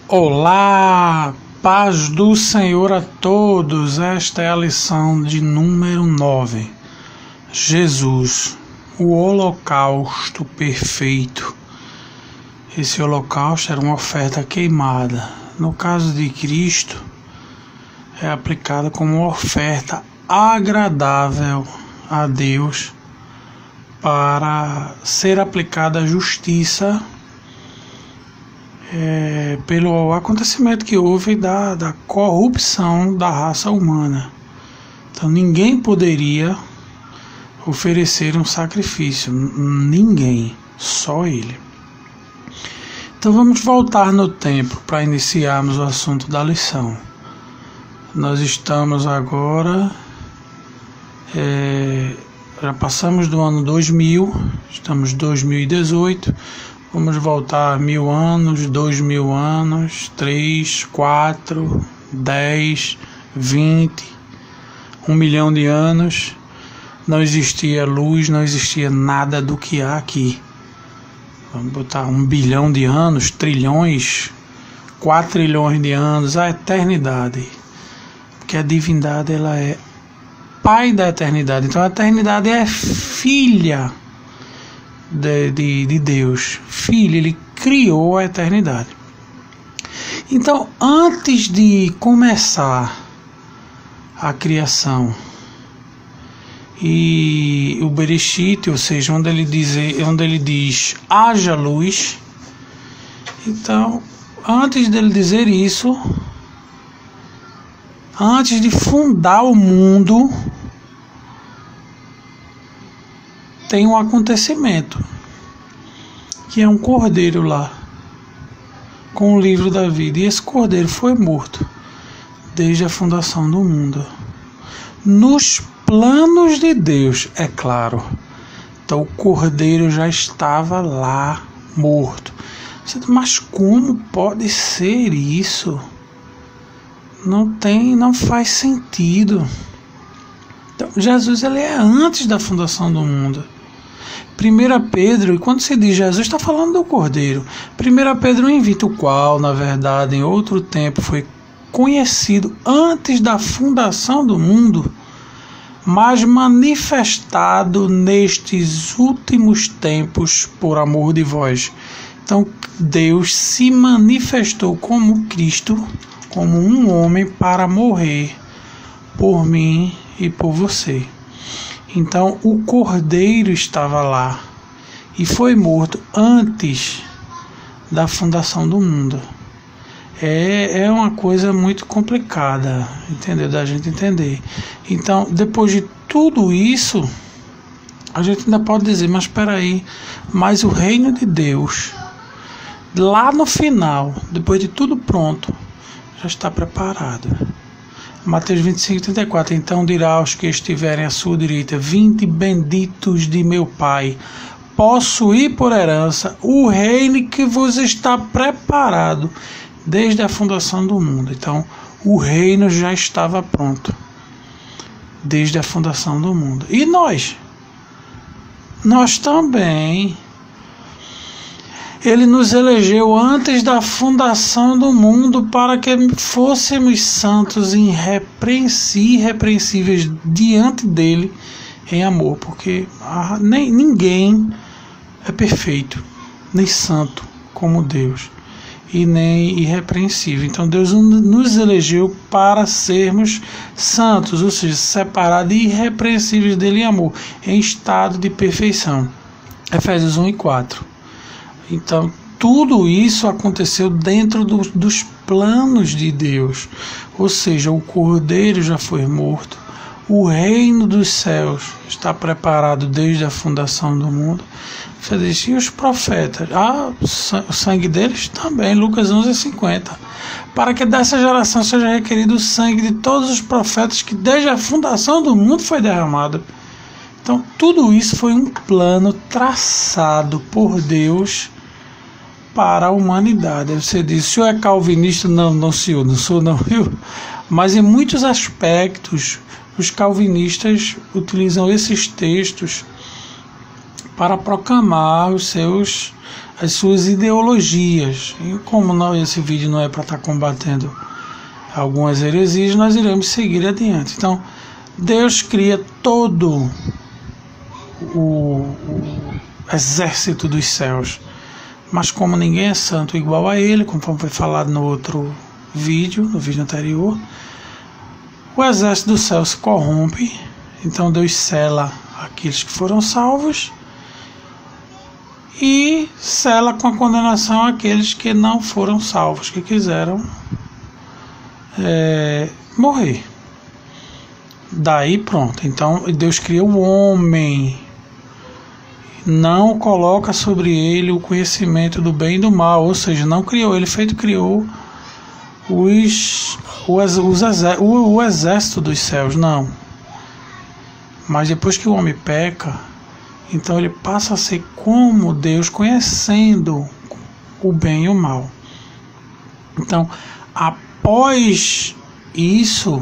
Olá, paz do Senhor a todos. Esta é a lição de número 9. Jesus, o holocausto perfeito. Esse holocausto era uma oferta queimada. No caso de Cristo, é aplicada como uma oferta agradável a Deus para ser aplicada a justiça pelo acontecimento que houve da corrupção da raça humana. Então ninguém poderia oferecer um sacrifício, ninguém, só ele. Então vamos voltar no tempo para iniciarmos o assunto da lição. Nós estamos agora, já passamos do ano 2000, estamos em 2018, vamos voltar 1000 anos, 2000 anos, 3, 4, 10, 20, 1 milhão de anos. Não existia luz, não existia nada do que há aqui. Vamos botar 1 bilhão de anos, trilhões, 4 trilhões de anos, a eternidade. Porque a divindade, ela é pai da eternidade. Então a eternidade é filha de Deus. Filho, ele criou a eternidade. Então, antes de começar a criação e o Bereshit, ou seja, onde ele diz haja luz, então, antes dele dizer isso, antes de fundar o mundo, tem um acontecimento, que é um cordeiro lá, com o livro da vida. E esse cordeiro foi morto desde a fundação do mundo. Nos planos de Deus, é claro. Então o cordeiro já estava lá, morto. Mas como pode ser isso? Não faz sentido. Então, Jesus, ele é antes da fundação do mundo. 1 Pedro, e quando se diz Jesus, está falando do Cordeiro. 1 Pedro 1:20, o qual, na verdade, em outro tempo foi conhecido antes da fundação do mundo, mas manifestado nestes últimos tempos por amor de vós. Então, Deus se manifestou como Cristo, como um homem para morrer por mim e por você. Então o cordeiro estava lá e foi morto antes da fundação do mundo. É uma coisa muito complicada, entendeu? Da gente entender. Então, depois de tudo isso, a gente ainda pode dizer, mas espera aí, mas o reino de Deus, lá no final, depois de tudo pronto, já está preparado. Mateus 25:34, então dirá aos que estiverem à sua direita, 20 benditos de meu Pai, possuí por herança o reino que vos está preparado desde a fundação do mundo. Então, o reino já estava pronto desde a fundação do mundo. E nós? Nós também. Ele nos elegeu antes da fundação do mundo para que fôssemos santos e irrepreensíveis diante dele em amor, porque ninguém é perfeito, nem santo como Deus, e nem irrepreensível. Então Deus nos elegeu para sermos santos, ou seja, separados e irrepreensíveis dele em amor, em estado de perfeição. Efésios 1:4. Então, tudo isso aconteceu dentro dos planos de Deus. Ou seja, o cordeiro já foi morto, o reino dos céus está preparado desde a fundação do mundo. Você diz, e os profetas? O sangue deles também, Lucas 11:50. Para que dessa geração seja requerido o sangue de todos os profetas que desde a fundação do mundo foi derramado. Então, tudo isso foi um plano traçado por Deus para a humanidade. Você diz, o senhor é calvinista? Não, senhor, não sou não, viu? Mas em muitos aspectos, os calvinistas utilizam esses textos para proclamar as suas ideologias. E como esse vídeo não é para estar combatendo algumas heresias, nós iremos seguir adiante. Então, Deus cria todo o exército dos céus, mas como ninguém é santo igual a ele, conforme foi falado no outro vídeo, no vídeo anterior, o exército do céu se corrompe. Então Deus sela aqueles que foram salvos e sela com a condenação aqueles que não foram salvos, que quiseram morrer. Daí pronto. Então Deus cria o homem, não coloca sobre ele o conhecimento do bem e do mal, ou seja, não criou ele, criou o exército dos céus, não. Mas depois que o homem peca, então ele passa a ser como Deus, conhecendo o bem e o mal. Então, após isso,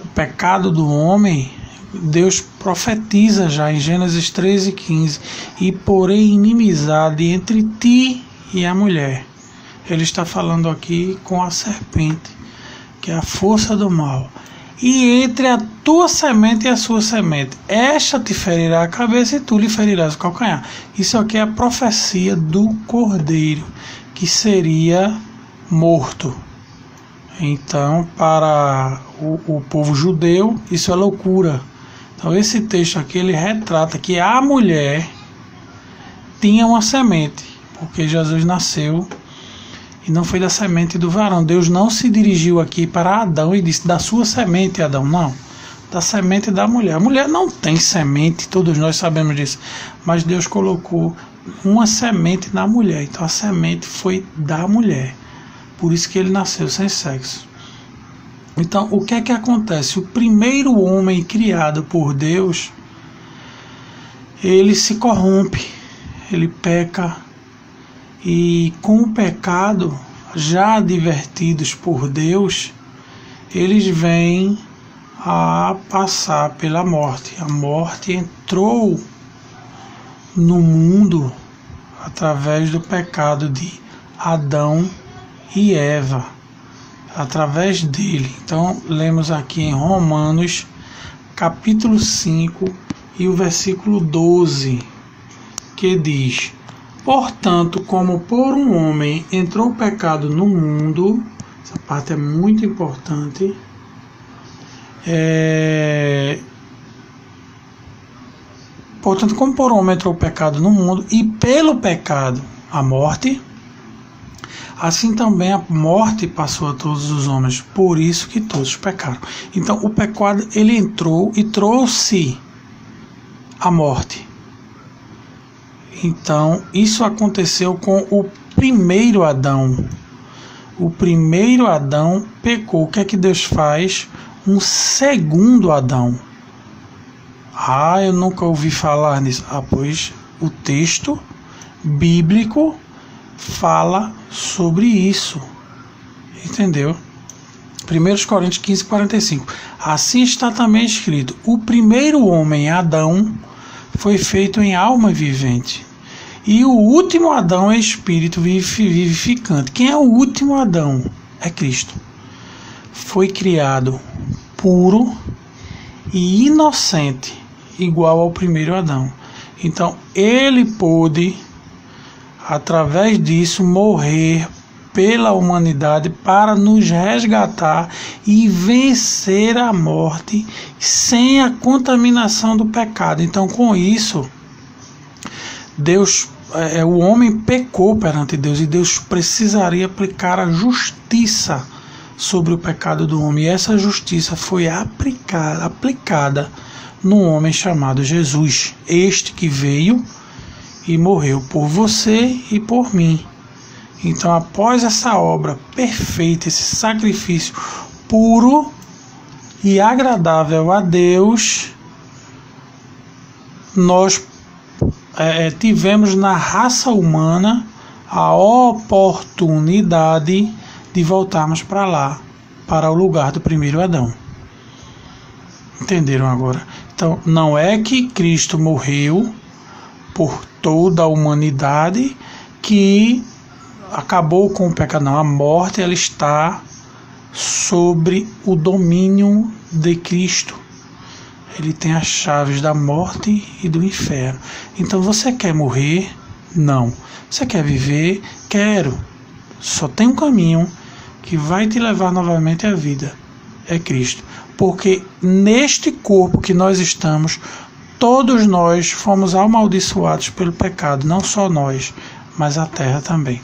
o pecado do homem, Deus profetiza já em Gênesis 13:15: e porém inimizade entre ti e a mulher. Ele está falando aqui com a serpente, que é a força do mal. E entre a tua semente e a sua semente, esta te ferirá a cabeça e tu lhe ferirás o calcanhar. Isso aqui é a profecia do Cordeiro, que seria morto. Então, para o povo judeu, isso é loucura. Então, esse texto aqui, ele retrata que a mulher tinha uma semente, porque Jesus nasceu e não foi da semente do varão. Deus não se dirigiu aqui para Adão e disse: da sua semente, Adão. Não, da semente da mulher. A mulher não tem semente, todos nós sabemos disso. Mas Deus colocou uma semente na mulher. Então a semente foi da mulher. Por isso que ele nasceu sem sexo. Então o que é que acontece? O primeiro homem criado por Deus, ele se corrompe, ele peca. E com o pecado, já advertidos por Deus, eles vêm a passar pela morte. A morte entrou no mundo através do pecado de Adão e Eva, através dele. Então, lemos aqui em Romanos, capítulo 5 e o versículo 12, que diz: portanto, como por um homem entrou o pecado no mundo, essa parte é muito importante, portanto, como por um homem entrou o pecado no mundo, e pelo pecado a morte, assim também a morte passou a todos os homens, por isso que todos pecaram. Então, o pecado, ele entrou e trouxe a morte. Então, isso aconteceu com o primeiro Adão. O primeiro Adão pecou. O que é que Deus faz? Um segundo Adão. Ah, eu nunca ouvi falar nisso. Ah, pois o texto bíblico fala sobre isso. Entendeu? 1 Coríntios 15:45. Assim está também escrito: o primeiro homem, Adão, foi feito em alma vivente. E o último Adão é espírito vivificante. Quem é o último Adão? É Cristo. Foi criado puro e inocente, igual ao primeiro Adão. Então, ele pôde, através disso, morrer pela humanidade para nos resgatar e vencer a morte sem a contaminação do pecado. Então, com isso, o homem pecou perante Deus e Deus precisaria aplicar a justiça sobre o pecado do homem. E essa justiça foi aplicada no homem chamado Jesus, este que veio e morreu por você e por mim. Então, após essa obra perfeita, esse sacrifício puro e agradável a Deus, nós tivemos na raça humana a oportunidade de voltarmos para lá, para o lugar do primeiro Adão. Entenderam agora? Então, não é que Cristo morreu por toda a humanidade que acabou com o pecado. Não, a morte ela está sobre o domínio de Cristo. Ele tem as chaves da morte e do inferno. Então, você quer morrer? Não. Você quer viver? Quero. Só tem um caminho que vai te levar novamente à vida. É Cristo. Porque neste corpo que nós estamos, todos nós fomos amaldiçoados pelo pecado. Não só nós, mas a terra também.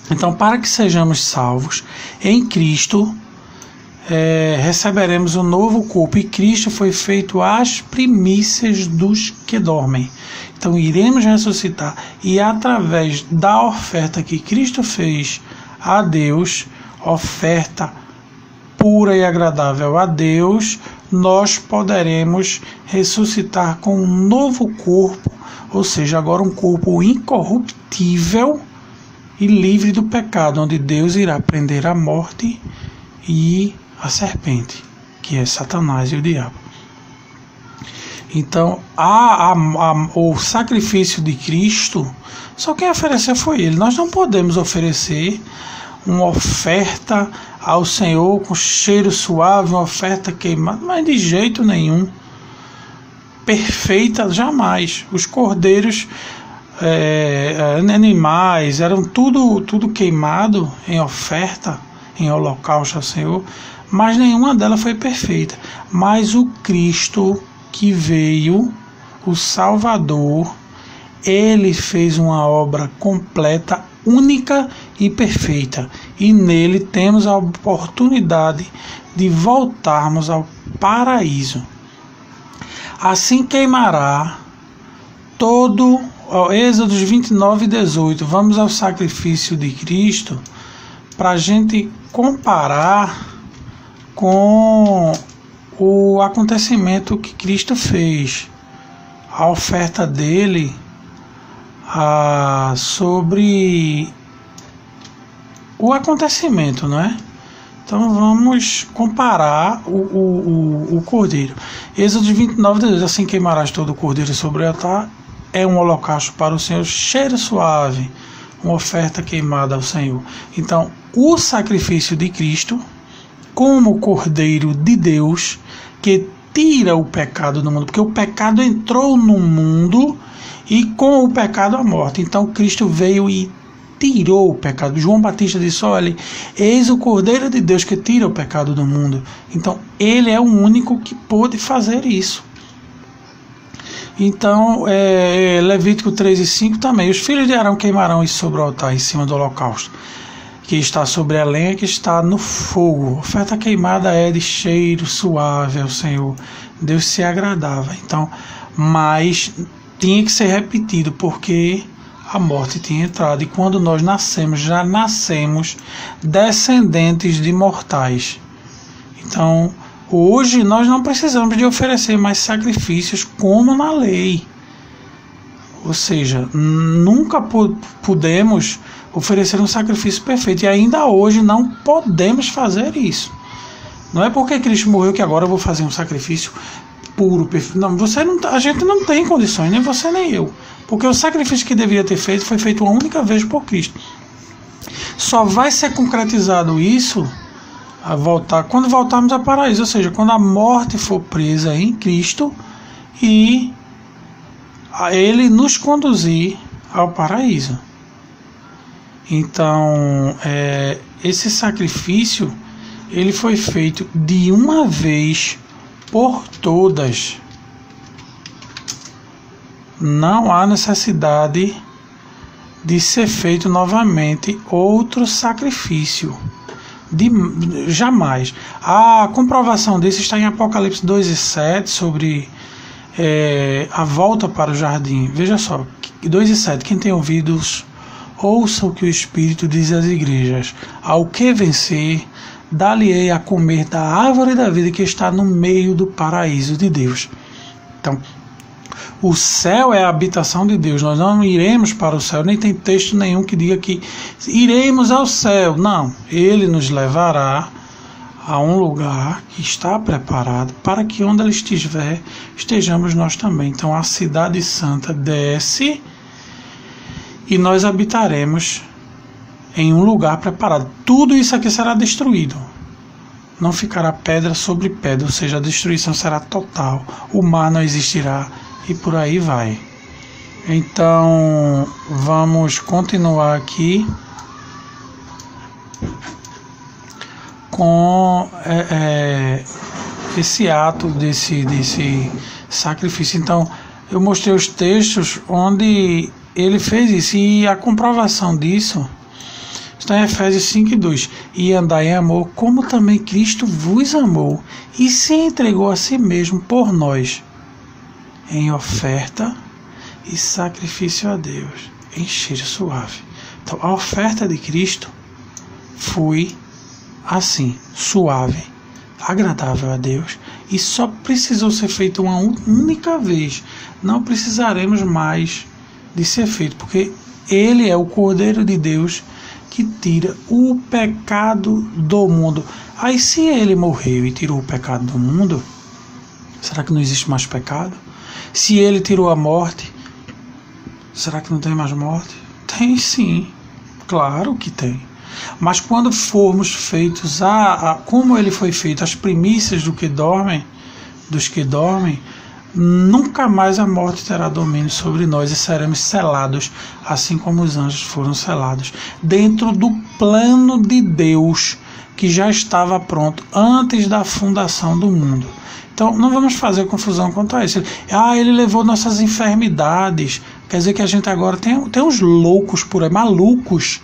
Então, para que sejamos salvos, em Cristo, receberemos um novo corpo. E Cristo foi feito as primícias dos que dormem. Então, iremos ressuscitar. E através da oferta que Cristo fez a Deus, oferta pura e agradável a Deus, nós poderemos ressuscitar com um novo corpo, ou seja, agora um corpo incorruptível e livre do pecado, onde Deus irá prender a morte e a serpente, que é Satanás e o diabo. Então, o sacrifício de Cristo, só quem ofereceu foi Ele. Nós não podemos oferecer uma oferta ao Senhor com cheiro suave, uma oferta queimada, mas de jeito nenhum. Perfeita, jamais. Os cordeiros, animais, eram tudo queimado em oferta, em holocausto ao Senhor, mas nenhuma delas foi perfeita. Mas o Cristo que veio, o Salvador, ele fez uma obra completa, única e perfeita. E nele temos a oportunidade de voltarmos ao paraíso. Assim queimará todo, Êxodo 29 e 18. Vamos ao sacrifício de Cristo para a gente comparar com o acontecimento que Cristo fez, a oferta dele sobre o acontecimento, não é? Então vamos comparar o cordeiro. Êxodo 29, 18. Assim queimarás todo o cordeiro sobre o altar, é um holocausto para o Senhor, cheiro suave, uma oferta queimada ao Senhor. Então, o sacrifício de Cristo, como cordeiro de Deus, que tira o pecado do mundo, porque o pecado entrou no mundo e com o pecado a morte. Então, Cristo veio e tirou o pecado. João Batista disse: olha, eis o Cordeiro de Deus que tira o pecado do mundo. Então, ele é o único que pôde fazer isso. Então, Levítico 3 e 5 também. Os filhos de Arão queimarão isso sobre o altar, em cima do holocausto, que está sobre a lenha, que está no fogo. Oferta queimada é de cheiro suave ao Senhor. Deus se agradava. Então, mas tinha que ser repetido, porque a morte tinha entrado. E quando nós nascemos, já nascemos descendentes de mortais. Então, hoje nós não precisamos de oferecer mais sacrifícios como na lei. Ou seja, nunca pudemos oferecer um sacrifício perfeito. E ainda hoje não podemos fazer isso. Não é porque Cristo morreu que agora eu vou fazer um sacrifício puro, perfeito. Não, a gente não tem condições, nem você nem eu. Porque o sacrifício que deveria ter feito foi feito uma única vez por Cristo. Só vai ser concretizado isso quando voltarmos ao paraíso. Ou seja, quando a morte for presa em Cristo e Ele nos conduzir ao paraíso. Então, esse sacrifício ele foi feito de uma vez por todas. Não há necessidade de ser feito novamente outro sacrifício. Jamais. A comprovação disso está em Apocalipse 2 e 7, sobre a volta para o jardim. Veja só, 2 e 7. Quem tem ouvidos, ouça o que o Espírito diz às igrejas. Ao que vencer, dar-lhe-ei a comer da árvore da vida que está no meio do paraíso de Deus. Então, o céu é a habitação de Deus. Nós não iremos para o céu, nem tem texto nenhum que diga que iremos ao céu. Não, Ele nos levará a um lugar que está preparado para que onde ele estiver, estejamos nós também. Então a cidade santa desce e nós habitaremos em um lugar preparado. Tudo isso aqui será destruído. Não ficará pedra sobre pedra, ou seja, a destruição será total. O mar não existirá e por aí vai. Então vamos continuar aqui com esse ato desse sacrifício. Então eu mostrei os textos onde ele fez isso, e a comprovação disso está em Efésios 5:2. E andai em amor, como também Cristo vos amou e se entregou a si mesmo por nós, em oferta e sacrifício a Deus, em cheiro suave. Então a oferta de Cristo foi assim, suave, agradável a Deus, e só precisou ser feito uma única vez. Não precisaremos mais de ser feito, porque ele é o Cordeiro de Deus que tira o pecado do mundo. Aí se ele morreu e tirou o pecado do mundo, será que não existe mais pecado? Se ele tirou a morte, será que não tem mais morte? Tem sim, claro que tem. Mas quando formos feitos como ele foi feito, as primícias dos que dormem, nunca mais a morte terá domínio sobre nós e seremos selados, assim como os anjos foram selados, dentro do plano de Deus que já estava pronto antes da fundação do mundo. Então não vamos fazer confusão quanto a isso. Ele levou nossas enfermidades. Quer dizer que a gente agora tem uns loucos por aí, malucos,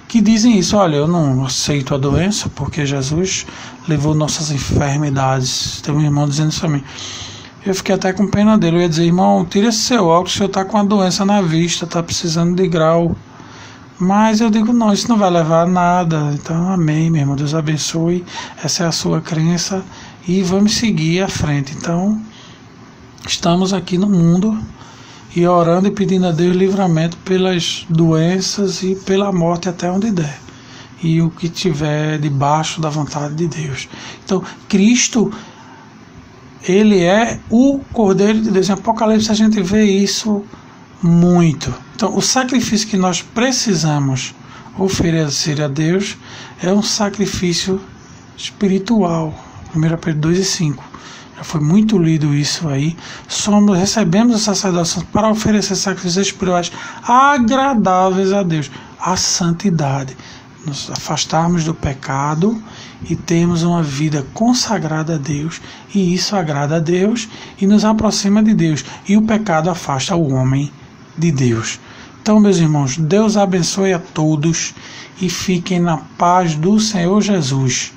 que dizem isso. Olha, eu não aceito a doença porque Jesus levou nossas enfermidades. Tem um irmão dizendo isso a mim. Eu fiquei até com pena dele. Eu ia dizer: irmão, tira esse seu óculos, o senhor está com a doença na vista, está precisando de grau. Mas eu digo: não, isso não vai levar a nada. Então, amém, meu irmão, Deus abençoe. Essa é a sua crença e vamos seguir à frente. Então, estamos aqui no mundo e orando e pedindo a Deus livramento pelas doenças e pela morte até onde der, e o que tiver debaixo da vontade de Deus. Então Cristo, ele é o Cordeiro de Deus. Em Apocalipse a gente vê isso muito. Então o sacrifício que nós precisamos oferecer a Deus é um sacrifício espiritual. 1 Pedro 2:5. Foi muito lido isso aí. Recebemos o sacerdócio para oferecer sacrifícios espirituais agradáveis a Deus, a santidade, nos afastarmos do pecado e termos uma vida consagrada a Deus, e isso agrada a Deus e nos aproxima de Deus, e o pecado afasta o homem de Deus. Então, meus irmãos, Deus abençoe a todos e fiquem na paz do Senhor Jesus.